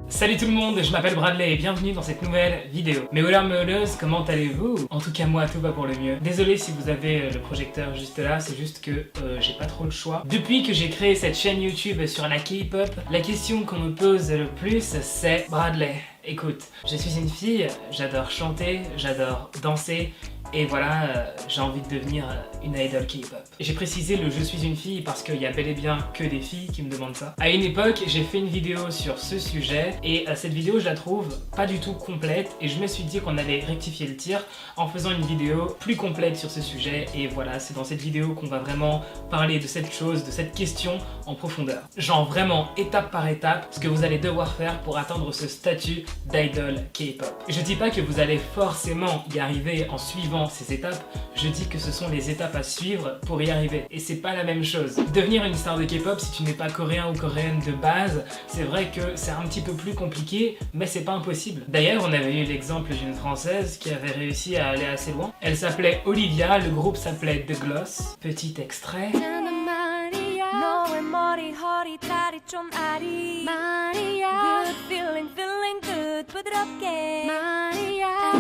Salut tout le monde, je m'appelle Bradley et bienvenue dans cette nouvelle vidéo. Mes meuleuses, comment allez-vous? En tout cas moi tout va pour le mieux. Désolé si vous avez le projecteur juste là, c'est juste que j'ai pas trop le choix. Depuis que j'ai créé cette chaîne YouTube sur la K-pop, la question qu'on me pose le plus c'est: Bradley, écoute, je suis une fille, j'adore chanter, j'adore danser, et voilà, j'ai envie de devenir une idol K-pop. J'ai précisé le je suis une fille parce qu'il y a bel et bien que des filles qui me demandent ça. À une époque, j'ai fait une vidéo sur ce sujet et cette vidéo je la trouve pas du tout complète et je me suis dit qu'on allait rectifier le tir en faisant une vidéo plus complète sur ce sujet, et voilà, c'est dans cette vidéo qu'on va vraiment parler de cette chose, de cette question en profondeur. Genre vraiment étape par étape ce que vous allez devoir faire pour atteindre ce statut d'idol K-pop. Je dis pas que vous allez forcément y arriver en suivant ces étapes, je dis que ce sont les étapes à suivre pour y arriver. Et c'est pas la même chose. Devenir une star de K-pop si tu n'es pas coréen ou coréenne de base, c'est vrai que c'est un petit peu plus compliqué, mais c'est pas impossible. D'ailleurs, on avait eu l'exemple d'une française qui avait réussi à aller assez loin. Elle s'appelait Olivia, le groupe s'appelait The Gloss. Petit extrait.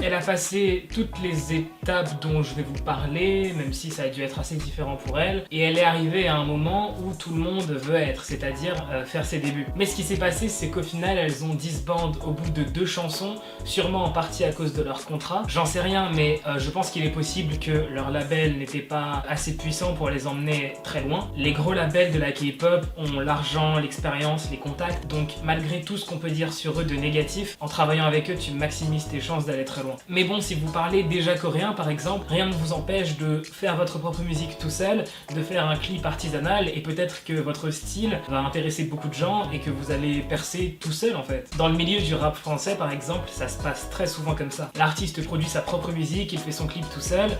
Elle a passé toutes les étapes dont je vais vous parler, même si ça a dû être assez différent pour elle, et elle est arrivée à un moment où tout le monde veut être, c'est-à-dire faire ses débuts. Mais ce qui s'est passé, c'est qu'au final, elles ont disband au bout de 2 chansons, sûrement en partie à cause de leur contrat. J'en sais rien, mais je pense qu'il est possible que leur label n'était pas assez puissant pour les emmener très loin. Les gros labels de la K-pop ont l'argent, l'expérience, les contacts, donc malgré tout ce qu'on peut dire sur eux de négatif, en travaillant avec eux, tu maximises tes chances d'aller très loin. Mais bon, si vous parlez déjà coréen par exemple, rien ne vous empêche de faire votre propre musique tout seul, de faire un clip artisanal, et peut-être que votre style va intéresser beaucoup de gens et que vous allez percer tout seul en fait. Dans le milieu du rap français par exemple, ça se passe très souvent comme ça. L'artiste produit sa propre musique, il fait son clip tout seul,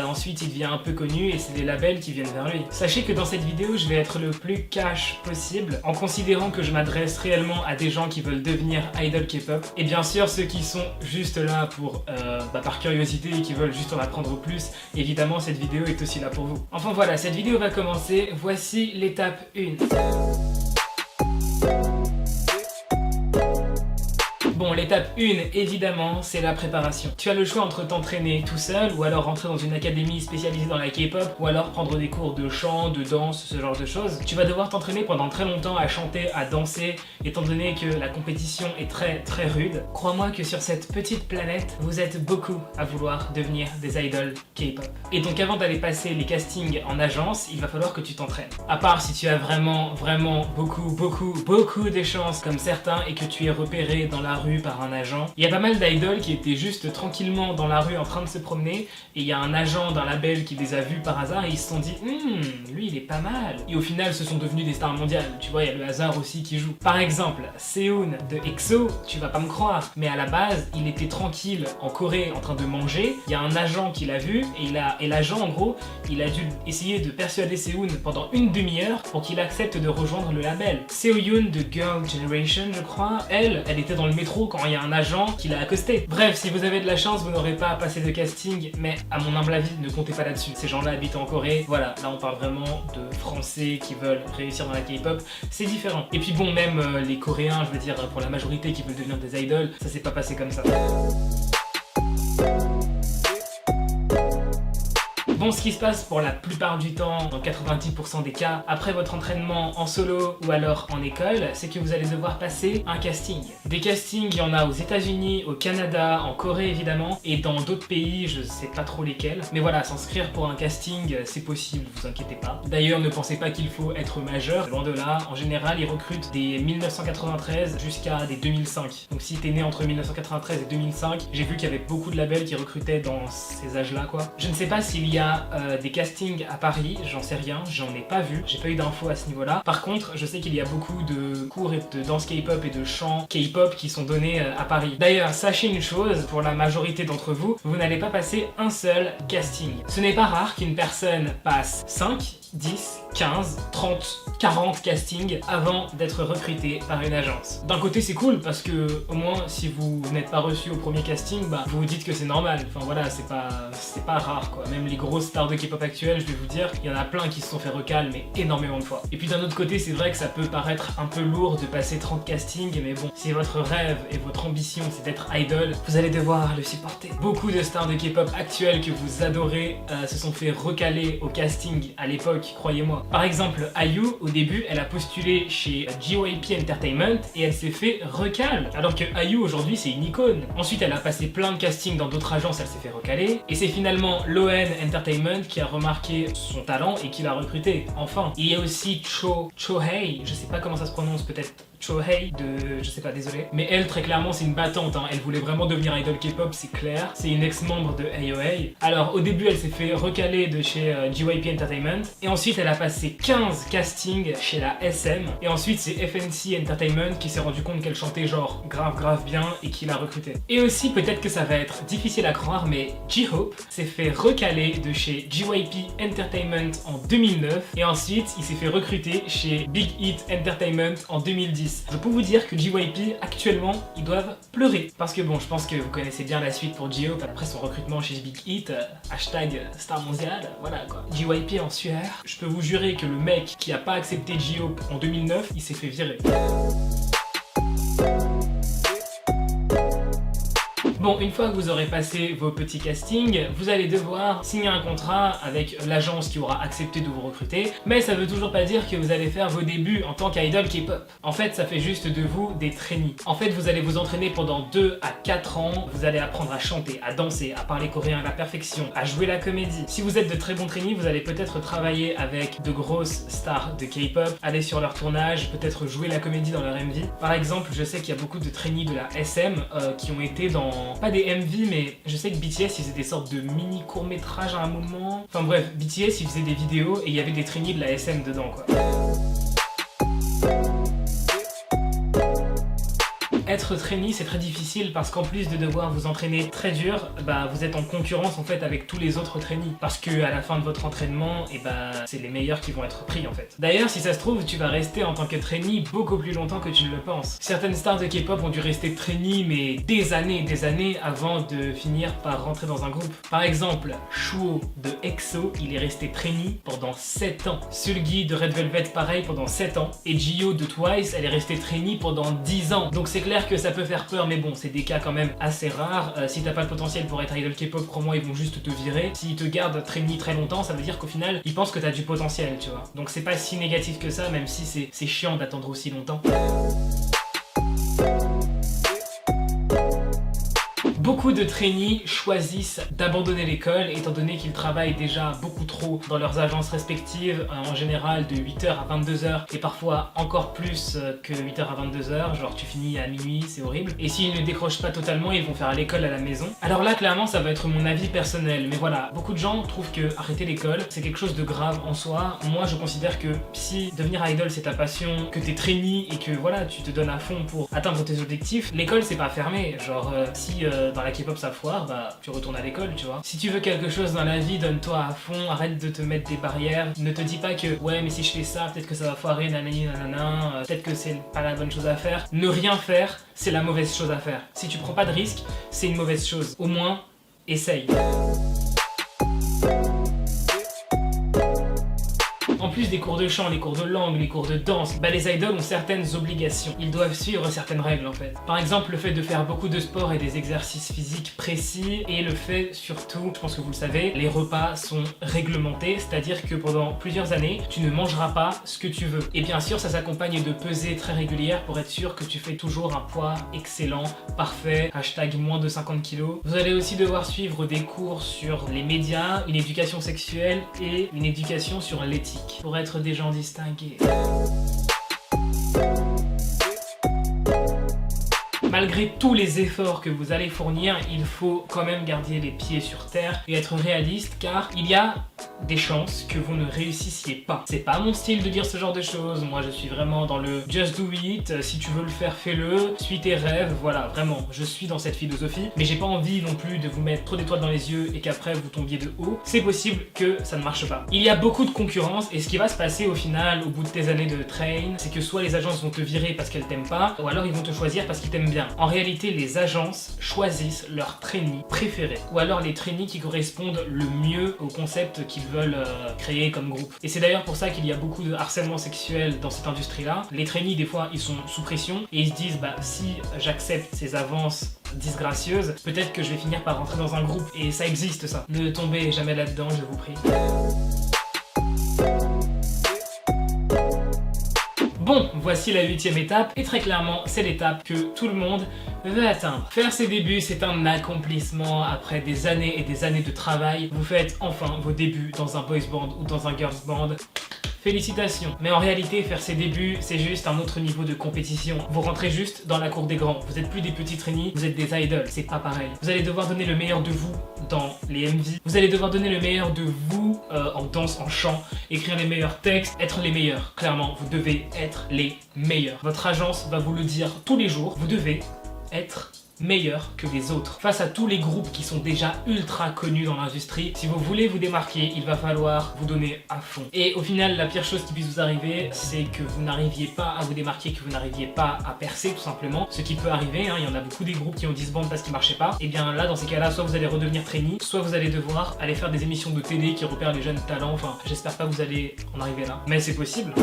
ensuite il devient un peu connu et c'est les labels qui viennent vers lui. Sachez que dans cette vidéo, je vais être le plus cash possible, en considérant que je m'adresse réellement à des gens qui veulent devenir idol K-pop, et bien sûr ceux qui sont juste là pour par curiosité et qui veulent juste en apprendre plus, évidemment cette vidéo est aussi là pour vous. Enfin voilà, cette vidéo va commencer, voici l'étape 1. Bon, l'étape 1, évidemment, c'est la préparation. Tu as le choix entre t'entraîner tout seul, ou alors rentrer dans une académie spécialisée dans la K-pop, ou alors prendre des cours de chant, de danse, ce genre de choses. Tu vas devoir t'entraîner pendant très longtemps à chanter, à danser, étant donné que la compétition est très rude. Crois-moi que sur cette petite planète, vous êtes beaucoup à vouloir devenir des idols K-pop. Et donc avant d'aller passer les castings en agence, il va falloir que tu t'entraînes. À part si tu as vraiment beaucoup de chances comme certains et que tu es repéré dans la rue par un agent. Il y a pas mal d'idoles qui étaient juste tranquillement dans la rue en train de se promener, et il y a un agent d'un label qui les a vus par hasard et ils se sont dit lui il est pas mal. Et au final ce sont devenus des stars mondiales, tu vois, il y a le hasard aussi qui joue. Par exemple, Seoun de EXO, tu vas pas me croire, mais à la base il était tranquille en Corée en train de manger, il y a un agent qui l'a vu et l'agent en gros, il a dû essayer de persuader Seoun pendant une demi-heure pour qu'il accepte de rejoindre le label. Seohyun de Girl Generation je crois, elle était dans le métro quand il y a un agent qui l'a accosté. Bref, si vous avez de la chance, vous n'aurez pas à passer de casting, mais à mon humble avis, ne comptez pas là-dessus. Ces gens-là habitent en Corée, voilà, là on parle vraiment de Français qui veulent réussir dans la K-pop, c'est différent. Et puis bon, même les Coréens, je veux dire, pour la majorité qui veulent devenir des idoles, ça s'est pas passé comme ça. Bon, ce qui se passe pour la plupart du temps, dans 90% des cas, après votre entraînement en solo ou alors en école, c'est que vous allez devoir passer un casting. Des castings, il y en a aux États-Unis, au Canada, en Corée évidemment, et dans d'autres pays, je sais pas trop lesquels. Mais voilà, s'inscrire pour un casting, c'est possible, vous inquiétez pas. D'ailleurs, ne pensez pas qu'il faut être majeur, loin de là. En général, ils recrutent des 1993 jusqu'à des 2005. Donc si t'es né entre 1993 et 2005, j'ai vu qu'il y avait beaucoup de labels qui recrutaient dans ces âges-là, quoi. Je ne sais pas s'il y a des castings à Paris, j'en sais rien, j'en ai pas vu, j'ai pas eu d'infos à ce niveau-là. Par contre, je sais qu'il y a beaucoup de cours de danse K-pop et de chant K-pop qui sont donnés à Paris. D'ailleurs, sachez une chose, pour la majorité d'entre vous, vous n'allez pas passer un seul casting. Ce n'est pas rare qu'une personne passe 5, 10, 15, 30, 40 castings avant d'être recruté par une agence. D'un côté c'est cool parce que au moins si vous n'êtes pas reçu au premier casting, bah vous vous dites que c'est normal. Enfin voilà, c'est pas rare quoi. Même les grosses stars de K-pop actuelles, je vais vous dire, il y en a plein qui se sont fait recal mais énormément de fois. Et puis d'un autre côté, c'est vrai que ça peut paraître un peu lourd de passer 30 castings, mais bon, si votre rêve et votre ambition c'est d'être idol, vous allez devoir le supporter. Beaucoup de stars de K-pop actuelles que vous adorez se sont fait recaler au casting à l'époque, croyez-moi. Par exemple, IU, au début, elle a postulé chez JYP Entertainment et elle s'est fait recal. Alors que IU aujourd'hui c'est une icône. Ensuite, elle a passé plein de castings dans d'autres agences, elle s'est fait recaler. Et c'est finalement Loen Entertainment qui a remarqué son talent et qui l'a recruté. Enfin, il y a aussi Chohei, je sais pas comment ça se prononce, peut-être Chohei je sais pas, désolé. Mais elle, très clairement, c'est une battante, hein. Elle voulait vraiment devenir idol K-pop, c'est clair. C'est une ex-membre de AOA. Alors, au début, elle s'est fait recaler de chez JYP Entertainment. Et ensuite, elle a passé 15 castings chez la SM. Et ensuite, c'est FNC Entertainment qui s'est rendu compte qu'elle chantait genre grave bien et qui l'a recrutée. Et aussi, peut-être que ça va être difficile à croire, mais J-Hope s'est fait recaler de chez JYP Entertainment en 2009. Et ensuite, il s'est fait recruter chez Big Hit Entertainment en 2010. Je peux vous dire que JYP, actuellement, ils doivent pleurer. Parce que bon, je pense que vous connaissez bien la suite pour J-Hope après son recrutement chez Big Hit, hashtag star mondiale, voilà quoi. JYP en sueur. Je peux vous jurer que le mec qui a pas accepté J-Hope en 2009, il s'est fait virer. Bon, une fois que vous aurez passé vos petits castings, vous allez devoir signer un contrat avec l'agence qui aura accepté de vous recruter, mais ça veut toujours pas dire que vous allez faire vos débuts en tant qu'idol K-pop. En fait, ça fait juste de vous des trainees. En fait, vous allez vous entraîner pendant 2 à 4 ans, vous allez apprendre à chanter, à danser, à parler coréen à la perfection, à jouer la comédie. Si vous êtes de très bons trainees, vous allez peut-être travailler avec de grosses stars de K-pop, aller sur leur tournage, peut-être jouer la comédie dans leur MV. Par exemple, je sais qu'il y a beaucoup de trainees de la SM qui ont été dans pas des MV, mais je sais que BTS ils faisaient des sortes de mini courts-métrages à un moment. Enfin bref, BTS ils faisaient des vidéos et il y avait des trainees de la SM dedans quoi. Être trainee c'est très difficile parce qu'en plus de devoir vous entraîner très dur, bah vous êtes en concurrence en fait avec tous les autres trainees. Parce que à la fin de votre entraînement, et bah c'est les meilleurs qui vont être pris en fait. D'ailleurs si ça se trouve, tu vas rester en tant que trainee beaucoup plus longtemps que tu ne le penses. Certaines stars de K-pop ont dû rester trainee mais des années avant de finir par rentrer dans un groupe. Par exemple, Shuo de EXO, il est resté trainee pendant 7 ans. Seulgi de Red Velvet pareil pendant 7 ans. Et Jihyo de Twice, elle est restée trainee pendant 10 ans. Donc c'est clair que ça peut faire peur, mais bon, c'est des cas quand même assez rares. Si t'as pas le potentiel pour être idol K-pop, crois-moi, ils vont juste te virer. S'ils te gardent trainee très longtemps, ça veut dire qu'au final, ils pensent que t'as du potentiel, tu vois. Donc c'est pas si négatif que ça, même si c'est chiant d'attendre aussi longtemps. Beaucoup de trainees choisissent d'abandonner l'école étant donné qu'ils travaillent déjà beaucoup trop dans leurs agences respectives, en général de 8h à 22h et parfois encore plus que 8h à 22h, genre tu finis à minuit, c'est horrible. Et s'ils ne décrochent pas totalement, ils vont faire l'école à la maison. Alors là, clairement, ça va être mon avis personnel, mais voilà, beaucoup de gens trouvent que arrêter l'école, c'est quelque chose de grave en soi. Moi, je considère que si devenir idol c'est ta passion, que t'es trainee et que voilà, tu te donnes à fond pour atteindre tes objectifs, l'école c'est pas fermé. Genre, si dans la K-pop ça foire, bah tu retournes à l'école, tu vois. Si tu veux quelque chose dans la vie, donne-toi à fond, arrête de te mettre des barrières. Ne te dis pas que ouais mais si je fais ça, peut-être que ça va foirer, nanani nanana, peut-être que c'est pas la bonne chose à faire. Ne rien faire, c'est la mauvaise chose à faire. Si tu prends pas de risque, c'est une mauvaise chose. Au moins, essaye. En plus des cours de chant, les cours de langue, les cours de danse, bah les idols ont certaines obligations. Ils doivent suivre certaines règles en fait. Par exemple, le fait de faire beaucoup de sport et des exercices physiques précis, et le fait surtout, je pense que vous le savez, les repas sont réglementés, c'est-à-dire que pendant plusieurs années, tu ne mangeras pas ce que tu veux. Et bien sûr, ça s'accompagne de pesées très régulières pour être sûr que tu fais toujours un poids excellent, parfait, hashtag moins de 50 kg. Vous allez aussi devoir suivre des cours sur les médias, une éducation sexuelle et une éducation sur l'éthique, pour être des gens distingués. Malgré tous les efforts que vous allez fournir, il faut quand même garder les pieds sur terre et être réaliste car il y a des chances que vous ne réussissiez pas. C'est pas mon style de dire ce genre de choses, moi je suis vraiment dans le just do it, si tu veux le faire, fais-le, suis tes rêves, voilà, vraiment, je suis dans cette philosophie, mais j'ai pas envie non plus de vous mettre trop d'étoiles dans les yeux et qu'après vous tombiez de haut. C'est possible que ça ne marche pas. Il y a beaucoup de concurrence et ce qui va se passer au final, au bout de tes années de train, c'est que soit les agences vont te virer parce qu'elles t'aiment pas, ou alors ils vont te choisir parce qu'ils t'aiment bien. En réalité, les agences choisissent leurs trainees préférés, ou alors les trainees qui correspondent le mieux au concept qu'ils veulent créer comme groupe. Et c'est d'ailleurs pour ça qu'il y a beaucoup de harcèlement sexuel dans cette industrie-là. Les trainees, des fois, ils sont sous pression et ils se disent, bah si j'accepte ces avances disgracieuses, peut-être que je vais finir par rentrer dans un groupe. Et ça existe, ça. Ne tombez jamais là-dedans, je vous prie. Bon, voici la 8e étape, et très clairement, c'est l'étape que tout le monde veut atteindre. Faire ses débuts, c'est un accomplissement. Après des années et des années de travail, vous faites enfin vos débuts dans un boys band ou dans un girls band. Félicitations. Mais en réalité, faire ses débuts, c'est juste un autre niveau de compétition. Vous rentrez juste dans la cour des grands. Vous êtes plus des petits trainees, vous êtes des idols. C'est pas pareil. Vous allez devoir donner le meilleur de vous dans les MV. Vous allez devoir donner le meilleur de vous en danse, en chant, écrire les meilleurs textes, être les meilleurs. Clairement, vous devez être les meilleurs. Votre agence va vous le dire tous les jours. Vous devez être meilleur que les autres. Face à tous les groupes qui sont déjà ultra connus dans l'industrie, si vous voulez vous démarquer, il va falloir vous donner à fond. Et au final, la pire chose qui puisse vous arriver, c'est que vous n'arriviez pas à vous démarquer, que vous n'arriviez pas à percer tout simplement. Ce qui peut arriver, hein, il y en a beaucoup des groupes qui ont disband parce qu'ils marchaient pas. Et bien là, dans ces cas-là, soit vous allez redevenir trainee, soit vous allez devoir aller faire des émissions de télé qui repèrent les jeunes talents. Enfin, j'espère pas que vous allez en arriver là. Mais c'est possible.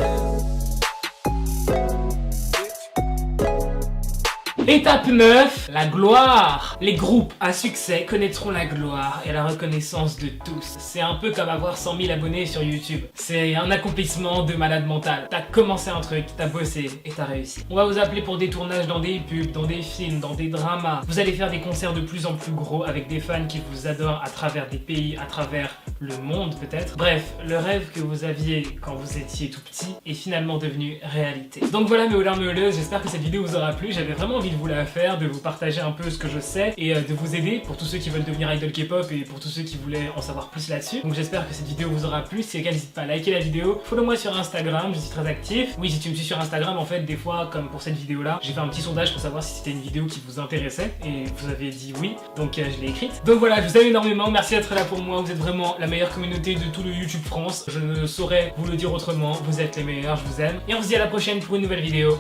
Étape 9, la gloire. Les groupes à succès connaîtront la gloire et la reconnaissance de tous. C'est un peu comme avoir 100 000 abonnés sur YouTube. C'est un accomplissement de malade mental. T'as commencé un truc, t'as bossé et t'as réussi. On va vous appeler pour des tournages dans des pubs, dans des films, dans des dramas. Vous allez faire des concerts de plus en plus gros avec des fans qui vous adorent à travers des pays, à travers le monde peut-être. Bref, le rêve que vous aviez quand vous étiez tout petit est finalement devenu réalité. Donc voilà mes hauleurs, mes hauleuses, j'espère que cette vidéo vous aura plu. J'avais vraiment envie de vous la faire, de vous partager un peu ce que je sais et de vous aider pour tous ceux qui veulent devenir idol K-pop et pour tous ceux qui voulaient en savoir plus là-dessus. Donc j'espère que cette vidéo vous aura plu. Si c'est le cas, n'hésite pas à liker la vidéo. Follow-moi sur Instagram, je suis très actif. Oui, si tu me suis sur Instagram, en fait, des fois, comme pour cette vidéo-là, j'ai fait un petit sondage pour savoir si c'était une vidéo qui vous intéressait et vous avez dit oui, donc je l'ai écrite. Donc voilà, je vous aime énormément, merci d'être là pour moi. Vous êtes vraiment la meilleure communauté de tout le YouTube France. Je ne saurais vous le dire autrement. Vous êtes les meilleurs, je vous aime. Et on se dit à la prochaine pour une nouvelle vidéo.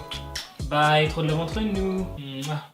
Bye, trop de love entre nous. Mouah.